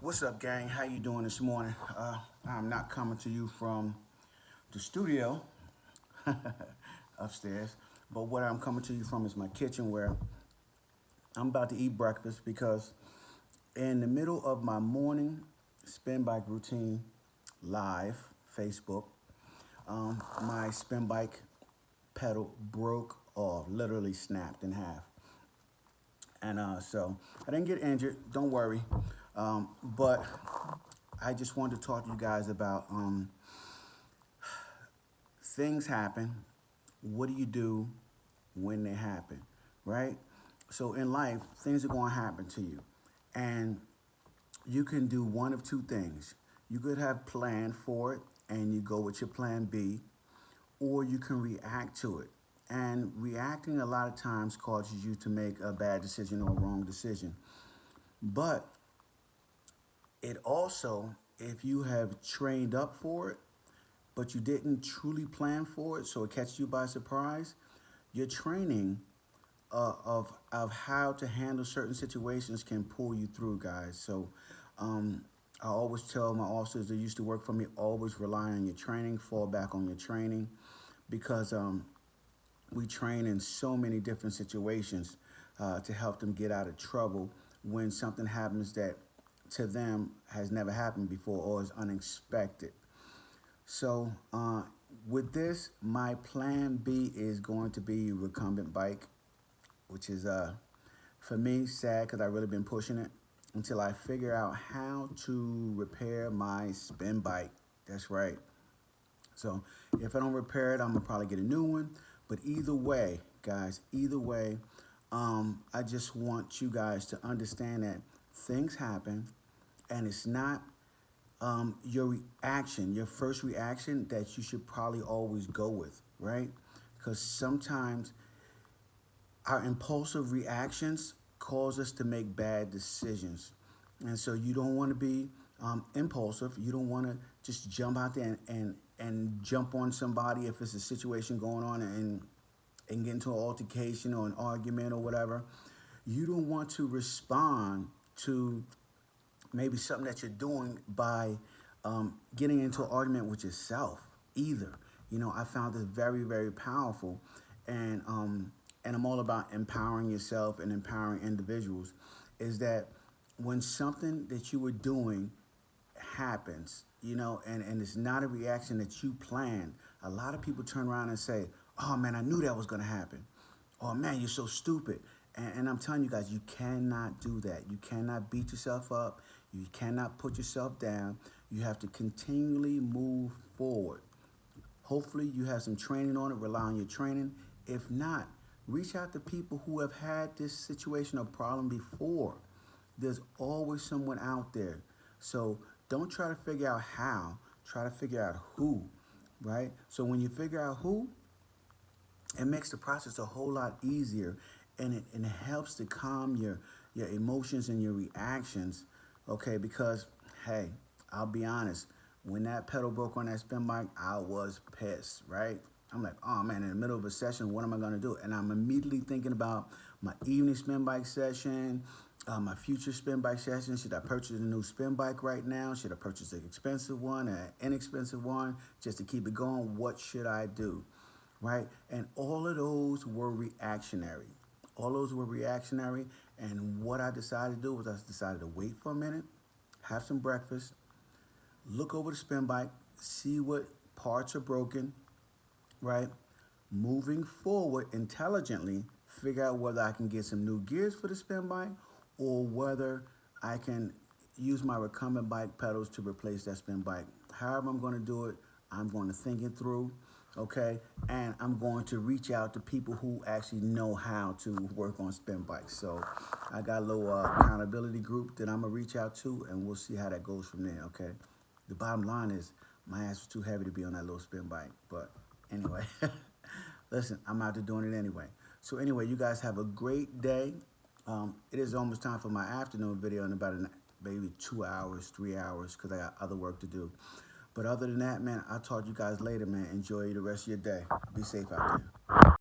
What's up, gang? How you doing this morning? I'm not coming to you from the studio upstairs, but what I'm coming to you from is my kitchen where I'm about to eat breakfast because in the middle of my morning spin bike routine, live Facebook, my spin bike pedal broke off, literally snapped in half. And so I didn't get injured, don't worry. But I just wanted to talk to you guys about things happen. What do you do when they happen, right? So in life, things are going to happen to you. And you can do one of two things. You could have planned for it and you go with your plan B, or you can react to it. And reacting a lot of times causes you to make a bad decision or a wrong decision. But it also, if you have trained up for it, but you didn't truly plan for it, so it catches you by surprise, your training of how to handle certain situations can pull you through, guys. So I always tell my officers that used to work for me, always rely on your training, fall back on your training, because we train in so many different situations to help them get out of trouble when something happens that to them has never happened before or is unexpected. So with this, my plan B is going to be recumbent bike, which is for me sad because I've really been pushing it until I figure out how to repair my spin bike. That's right. So if I don't repair it, I'm gonna probably get a new one. But either way, guys, either way, I just want you guys to understand that things happen, and it's not your reaction, your first reaction that you should probably always go with, right? Because sometimes our impulsive reactions cause us to make bad decisions. And so you don't want to be impulsive. You don't want to just jump out there and jump on somebody if it's a situation going on and get into an altercation or an argument or whatever. You don't want to respond to maybe something that you're doing by getting into an argument with yourself either. You know, I found this very, very powerful, and I'm all about empowering yourself and empowering individuals. Is that when something that you were doing happens, you know, and it's not a reaction that you planned, a lot of people turn around and say, "Oh man, I knew that was going to happen." "Oh man, you're so stupid." And I'm telling you guys, you cannot do that. You cannot beat yourself up. You cannot put yourself down. You have to continually move forward. Hopefully you have some training on it, rely on your training. If not, reach out to people who have had this situation or problem before. There's always someone out there. So don't try to figure out how, try to figure out who, right? So when you figure out who, it makes the process a whole lot easier, and it helps to calm your emotions and your reactions, okay? Because, hey, I'll be honest, when that pedal broke on that spin bike, I was pissed, right? I'm like, oh man, in the middle of a session, what am I gonna do? And I'm immediately thinking about my evening spin bike session, my future spin bike session. Should I purchase a new spin bike right now? Should I purchase an expensive one, an inexpensive one, just to keep it going? What should I do, right? And all of those were reactionary. All those were reactionary, and what I decided to do was I decided to wait for a minute, have some breakfast, look over the spin bike, see what parts are broken, right? Moving forward intelligently, figure out whether I can get some new gears for the spin bike or whether I can use my recumbent bike pedals to replace that spin bike. However I'm going to do it, I'm going to think it through, okay? And I'm going to reach out to people who actually know how to work on spin bikes. So I got a little accountability group that I'm going to reach out to, and we'll see how that goes from there, okay? The bottom line is my ass was too heavy to be on that little spin bike. But anyway, listen, I'm out there doing it anyway. So anyway, you guys have a great day. It is almost time for my afternoon video in about maybe 2 hours, 3 hours, because I got other work to do. But other than that, man, I'll talk to you guys later, man. Enjoy the rest of your day. Be safe out there.